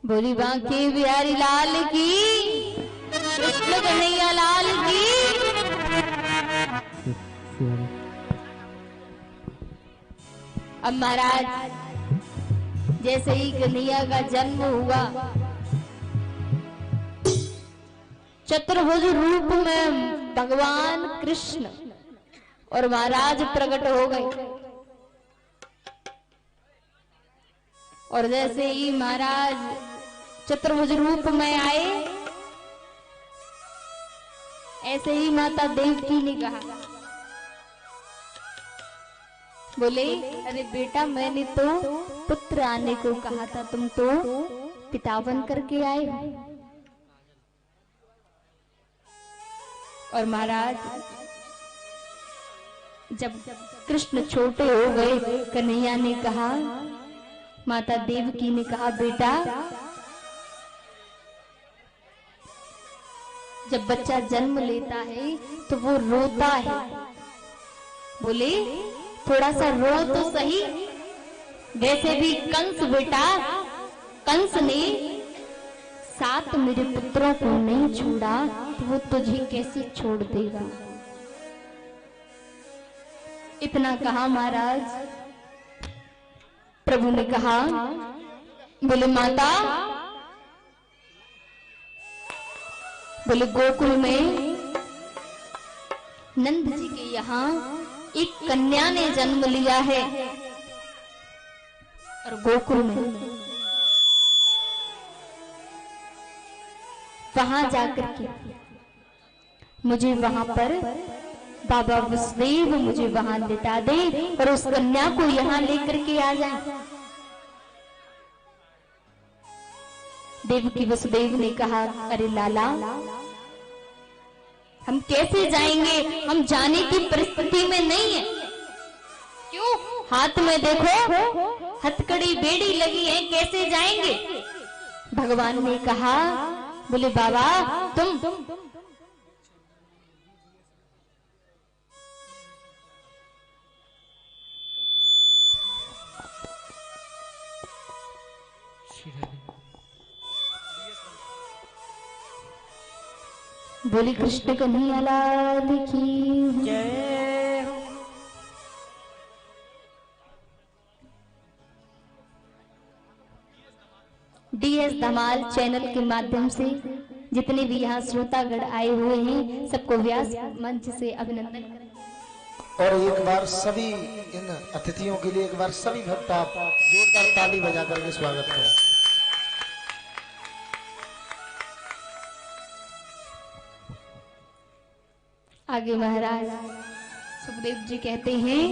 बोली बांके बिहारी लाल की, कृष्ण कन्हैया लाल की। अब महाराज जैसे ही कन्हैया का जन्म हुआ, चतुर्भुज रूप में भगवान कृष्ण और महाराज प्रकट हो गए। और जैसे ही महाराज चतुर्भुज रूप में आए, ऐसे ही माता देवकी ने कहा, बोले अरे बेटा मैंने तो पुत्र आने को कहा था, तुम तो पिता बन करके आए हो। और महाराज जब कृष्ण छोटे हो गए, कन्हैया ने कहा, माता देवकी ने कहा, बेटा जब बच्चा जन्म लेता है तो वो रोता है, बोले थोड़ा सा रो तो सही। वैसे भी कंस बेटा, कंस ने 7 मेरे पुत्रों को नहीं छोड़ा, तो वो तुझे कैसे छोड़ देगा। इतना कहा महाराज, प्रभु ने कहा, बोले माता, बोले गोकुल में नंद जी के यहाँ एक कन्या ने जन्म लिया है, और गोकुल में वहां जाकर के मुझे वहां पर बाबा वसुदेव मुझे वहां लिटा दे और उस कन्या को यहाँ लेकर के आ जाए। देवकी वसुदेव ने कहा, अरे लाला हम कैसे जाएंगे, हम जाने की परिस्थिति में नहीं है। क्यों? हाथ में देखो हथकड़ी बेड़ी लगी है, कैसे जाएंगे। भगवान ने कहा, बोले बाबा तुम बोली कृष्ण कन्हैया लाल की जय। DS धमाल चैनल के माध्यम से जितने भी यहाँ श्रोतागण आए हुए हैं, सबको व्यास मंच से अभिनंदन करें। और एक बार सभी इन अतिथियों के लिए एक बार सभी भक्त आप जोरदार ताली बजा करके स्वागत करें। आगे महाराज सुखदेव जी कहते हैं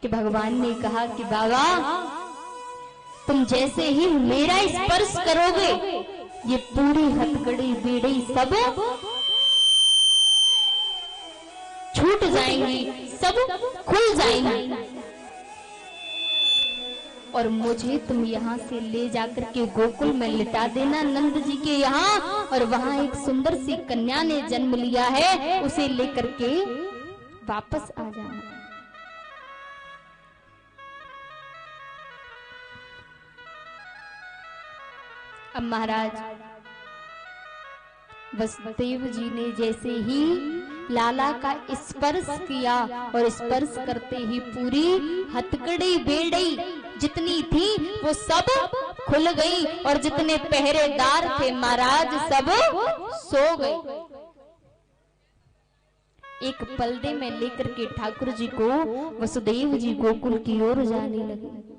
कि भगवान ने कहा कि बाबा तुम जैसे ही मेरा स्पर्श करोगे, ये पूरी हथकड़ी बेड़ी सब छूट जाएंगी, सब खुल जाएंगी, और मुझे तुम यहाँ से ले जाकर के गोकुल में लिटा देना नंद जी के यहाँ, और वहाँ एक सुंदर सी कन्या ने जन्म लिया है, उसे लेकर के वापस आ जाना। अब महाराज वसुदेव जी ने जैसे ही लाला का स्पर्श किया, और स्पर्श करते ही पूरी हथकड़ी बेड़ी जितनी थी वो सब खुल गई, और जितने पहरेदार थे महाराज सब सो गए। एक पलड़े में लेकर के ठाकुर जी को वसुदेव जी गोकुल की ओर जाने लगे।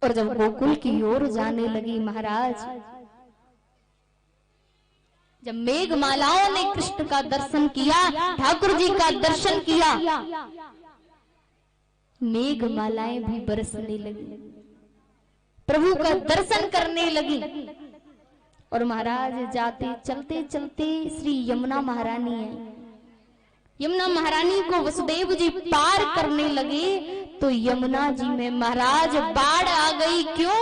और जब गोकुल की ओर जाने लगी महाराज, जब मेघमालाओं ने कृष्ण का दर्शन किया, ठाकुर जी का दर्शन किया, मेघमालाएं भी बरसने लगी, प्रभु का दर्शन करने लगी। और महाराज जाते चलते चलते श्री यमुना महारानी है, यमुना महारानी को वसुदेव जी पार करने लगे तो यमुना जी में महाराज बाढ़ आ गई। क्यों?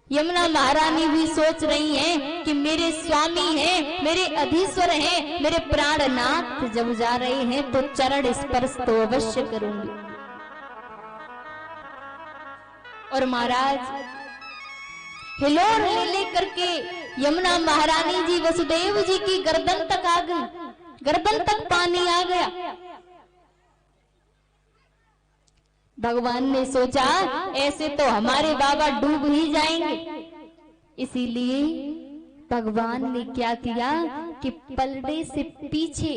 यमुना महारानी भी सोच रही हैं कि मेरे स्वामी हैं, मेरे अधीश्वर हैं, मेरे प्राणनाथ जब जा रहे हैं तो चरण स्पर्श तो अवश्य करूंगी। और महाराज हिलोर ले लेकर के यमुना महारानी जी वसुदेव जी की गर्दन तक आ गई, गर्दन तक पानी आ गया। भगवान ने सोचा ऐसे तो हमारे बाबा डूब ही जाएंगे, इसीलिए भगवान ने क्या किया कि पलड़े से पीछे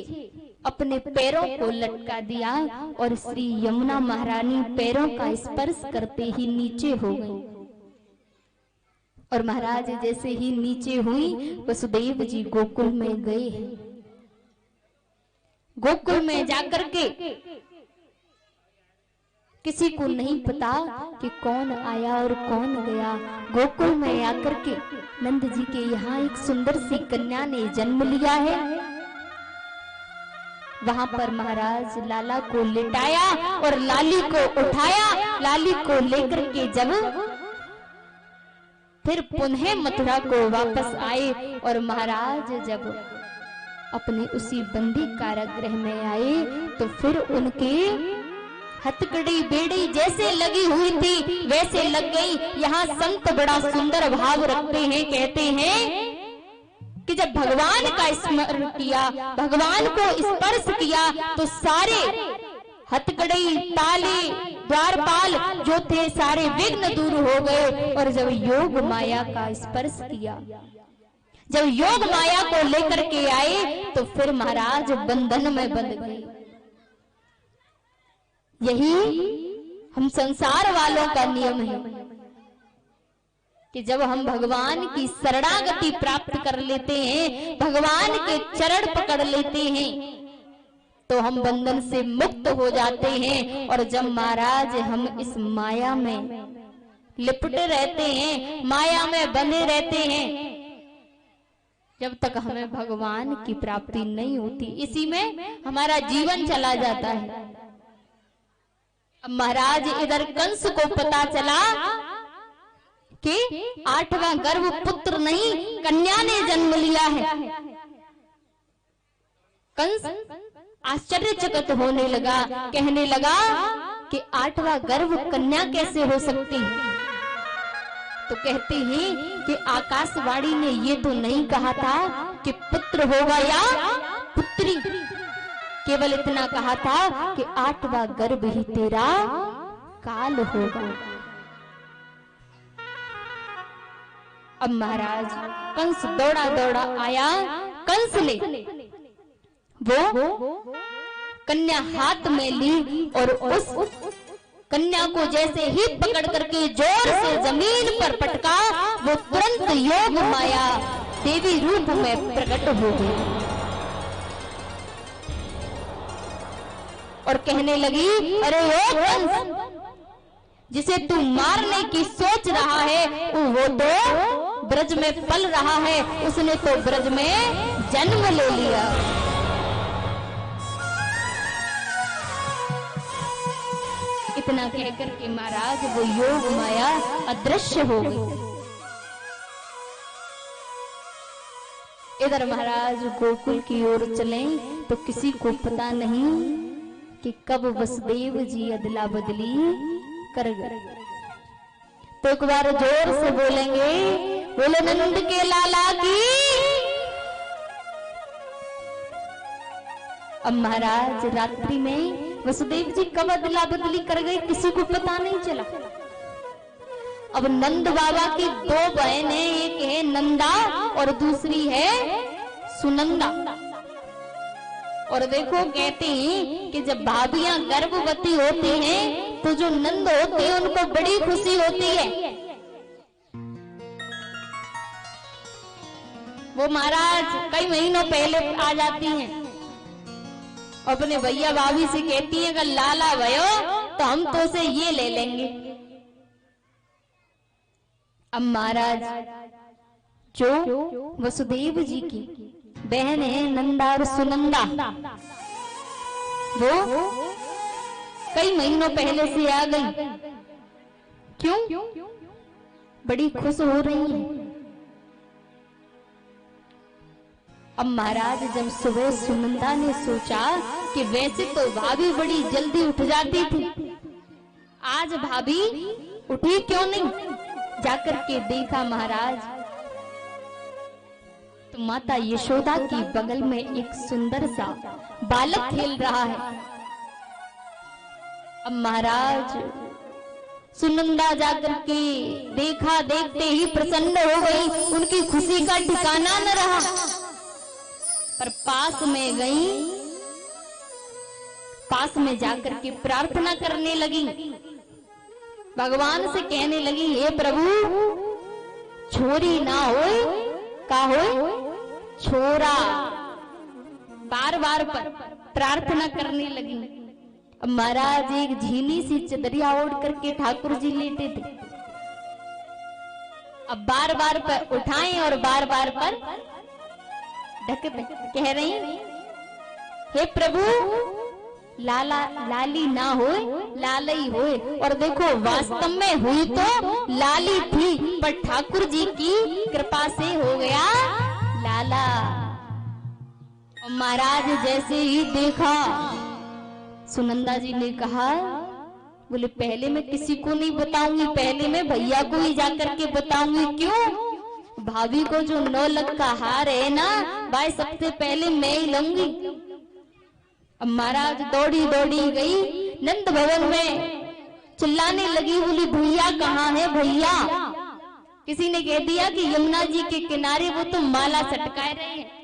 अपने पैरों को लटका दिया और श्री यमुना महारानी पैरों का स्पर्श करते ही नीचे हो गई। और महाराज जैसे ही नीचे हुई वसुदेव जी गोकुल में गए। गोकुल में जाकर के किसी को नहीं पता कि कौन आया और कौन गया। गोकुल में आकर के नंद जी के यहाँ एक सुंदर सी कन्या ने जन्म लिया है। वहां पर महाराज लाला को लिटाया और लाली को उठाया। लाली को लेकर के जब फिर पुनः मथुरा को वापस आए और महाराज जब अपने उसी बंदी कारागृह में आए तो फिर उनके हथकड़ी बेड़ी जैसे लगी हुई थी वैसे लग गई। यहाँ संत बड़ा सुंदर भाव रखते हैं, कहते हैं कि जब भगवान का स्मरण किया, भगवान को स्पर्श किया तो सारे हथकड़ी ताले द्वारपाल जो थे सारे विघ्न दूर हो गए। और जब योग माया का स्पर्श किया, जब योग माया को लेकर के आए तो फिर महाराज बंधन में बंध गए। यही हम संसार वालों का नियम है कि जब हम भगवान की शरणागति प्राप्त कर लेते हैं, भगवान के चरण पकड़ लेते हैं तो हम बंधन से मुक्त हो जाते हैं। और जब महाराज हम इस माया में लिपटे रहते हैं, माया में बंधे रहते हैं, जब तक हमें भगवान की प्राप्ति नहीं होती, इसी में हमारा जीवन चला जाता है। अब महाराज इधर कंस को पता चला कि 8वां गर्भ पुत्र नहीं कन्या ने जन्म लिया है। कंस आश्चर्यचकित होने लगा, कहने लगा कि 8वां गर्भ कन्या कैसे हो सकती है। तो कहते हैं कि आकाशवाणी ने ये तो नहीं कहा था कि पुत्र होगा या पुत्री, केवल इतना कहा था कि 8वां गर्भ ही तेरा काल होगा। अब महाराज कंस दौड़ा दौड़ा आया। कंस ने वो कन्या हाथ में ली और उस कन्या को जैसे ही पकड़ करके जोर से जमीन पर पटका, वो तुरंत योग माया देवी रूप में प्रकट हो गई और कहने लगी, अरे ओ कंस, जिसे तू मारने की सोच रहा है वो तो ब्रज में पल रहा है, उसने तो ब्रज में जन्म ले लिया। इतना कहकर के महाराज वो योग माया अदृश्य हो गई। इधर महाराज गोकुल की ओर चले तो किसी को पता नहीं कि कब वसुदेव जी अदला बदली कर गए। तो एक बार जोर से बोलेंगे, बोले नंद के लाला की। अब महाराज रात्रि में वसुदेव जी कब अदला बदली कर गए किसी को पता नहीं चला। अब नंद बाबा की 2 बहनें, एक है नंदा और दूसरी है सुनंदा। और देखो कहते हैं कि जब भाभियां गर्भवती होती हैं तो जो नंद होते हैं उनको बड़ी खुशी होती है। वो महाराज कई महीनों पहले आ जाती हैं, अपने भैया भाभी से कहती हैं अगर लाला भयो तो हम तो उसे ये ले लेंगे। अब महाराज जो वसुदेव जी की बहन है नंदा और सुनंदा, वो कई महीनों पहले से आ गई। क्यों? बड़ी खुश हो रही है। अब महाराज जब सुबह सुनंदा ने सोचा कि वैसे तो भाभी बड़ी जल्दी उठ जाती थी, आज भाभी उठी क्यों नहीं? जाकर के देखा महाराज तो माता यशोदा की बगल में एक सुंदर सा बालक खेल रहा है। अब महाराज सुनंदा जाकर के देखा, देखते ही प्रसन्न हो गई, उनकी खुशी का ठिकाना न रहा। पर पास में गई, पास में जाकर के प्रार्थना करने लगी, भगवान से कहने लगी, हे प्रभु छोरी ना होए, का होए छोरा। बार बार प्रार्थना करने लगी। अब महाराज एक झीनी सी चदरिया ओढ़ करके ठाकुर जी लेटे थे। अब बार बार पर उठाएं और बार बार पर ढक कह रही, हे प्रभु लाला लाली ना होए, लालई होए। और देखो वास्तव में हुई तो लाली थी, पर ठाकुर जी की कृपा से हो गया लाला। और महाराज जैसे ही देखा, सुनंदा जी ने कहा, बोले पहले मैं किसी को नहीं बताऊंगी, पहले मैं भैया को ही जाकर के बताऊंगी। क्यों? भाभी को जो 9 लाख का हार है ना, भाई सबसे पहले मैं ही लूंगी। अब महाराज दौड़ी दौड़ी गई नंद भवन में, चिल्लाने लगी, बोली भैया कहाँ है भैया? किसी ने कह दिया कि यमुना जी के किनारे वो तो माला सटकाए रहे हैं।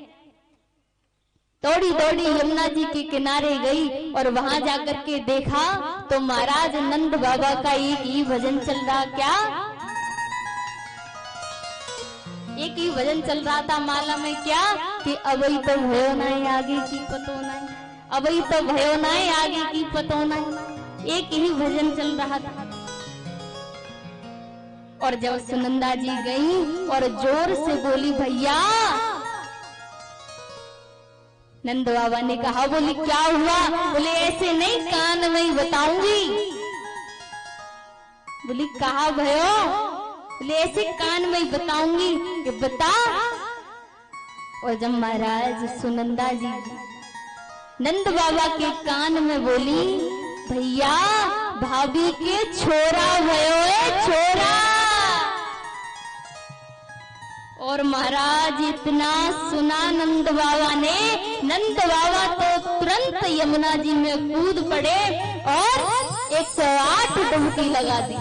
दौड़ी दौड़ी यमुना जी के किनारे गई और वहां जाकर के देखा तो महाराज नंद बाबा का एक ही भजन चल रहा। क्या? एक ही भजन चल रहा था माला में। क्या? कि अबई तो भयो ना आगे की पतो ना, अबई तो भयो ना आगे की पतो ना। एक ही भजन चल रहा था। और जब सुनंदा जी गई और जोर से बोली भैया, नंद बाबा ने कहा, बोली क्या हुआ? बोले ऐसे नहीं, कान में ही बताऊंगी। बोली कहा भयो? बोले ऐसे कान में ही बताऊंगी कि बता। और जब महाराज सुनंदा जी नंद बाबा के कान में बोली, भैया भाभी के छोरा भयो है, छोरा। और महाराज इतना सुना नंद बाबा ने, नंद बाबा तो तुरंत यमुना जी में कूद पड़े और 108 डुबकी लगा दी।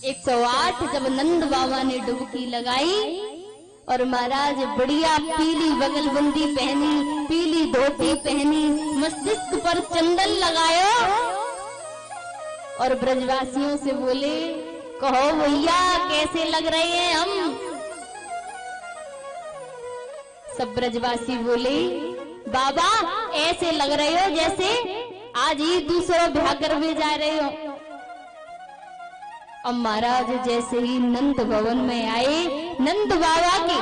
108 जब नंद बाबा ने डुबकी लगाई और महाराज बढ़िया पीली बगलबंदी पहनी, पीली धोती पहनी, मस्तिष्क पर चंदन लगायो और ब्रजवासियों से बोले, कहो भैया कैसे लग रहे हैं हम? सब ब्रजवासी बोले, बाबा ऐसे लग रहे हो जैसे आज ही दूसरा ब्याह करने जा रहे हो। अब महाराज जैसे ही नंद भवन में आए, नंद बाबा की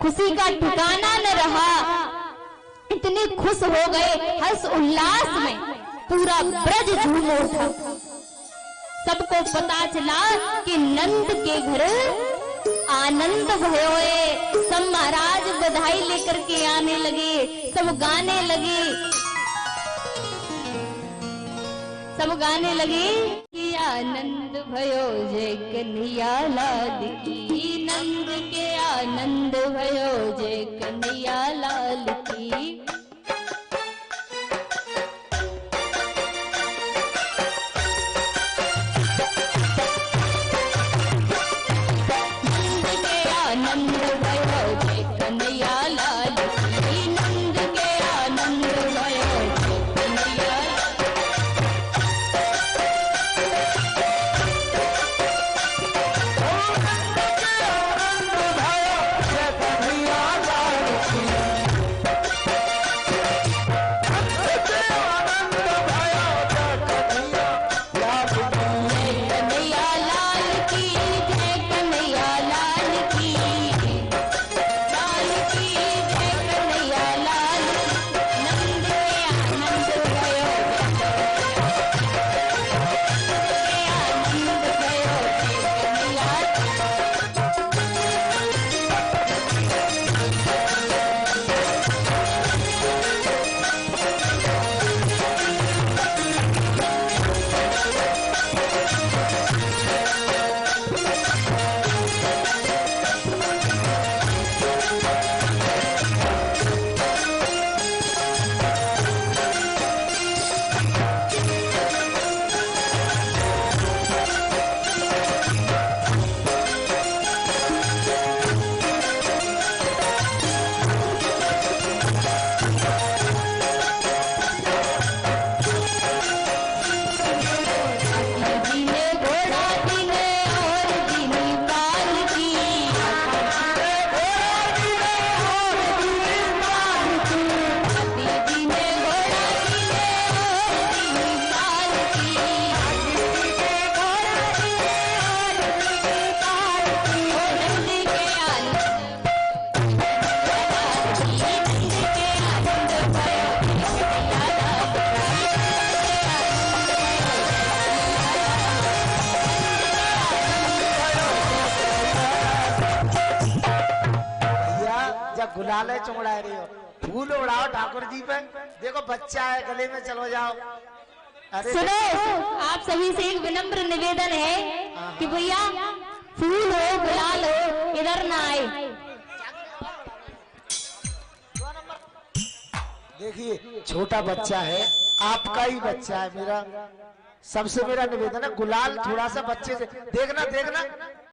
खुशी का ठिकाना न रहा। इतने खुश हो गए, हर्ष उल्लास में पूरा ब्रज झूम उठा। सबको पता चला कि नंद के घर आनंद भयो है। सब महाराज बधाई लेकर के आने लगे, सब गाने लगे, सब गाने लगे कि आनंद भयो जय कन्हैया लाल की, नंद के आनंद भयो जय कन्हैया लाल की। गुलाल है चुंगड़ा रही हो, फूल उड़ाओ ठाकुर जी पे। देखो बच्चा है गले में, चलो जाओ। अरे सुनो, आप सभी से एक विनम्र निवेदन है कि भैया फूल हो गुलाल हो इधर ना आए। देखिए छोटा बच्चा है, आपका ही बच्चा है, मेरा सबसे मेरा निवेदन है गुलाल थोड़ा सा बच्चे से देखना देखना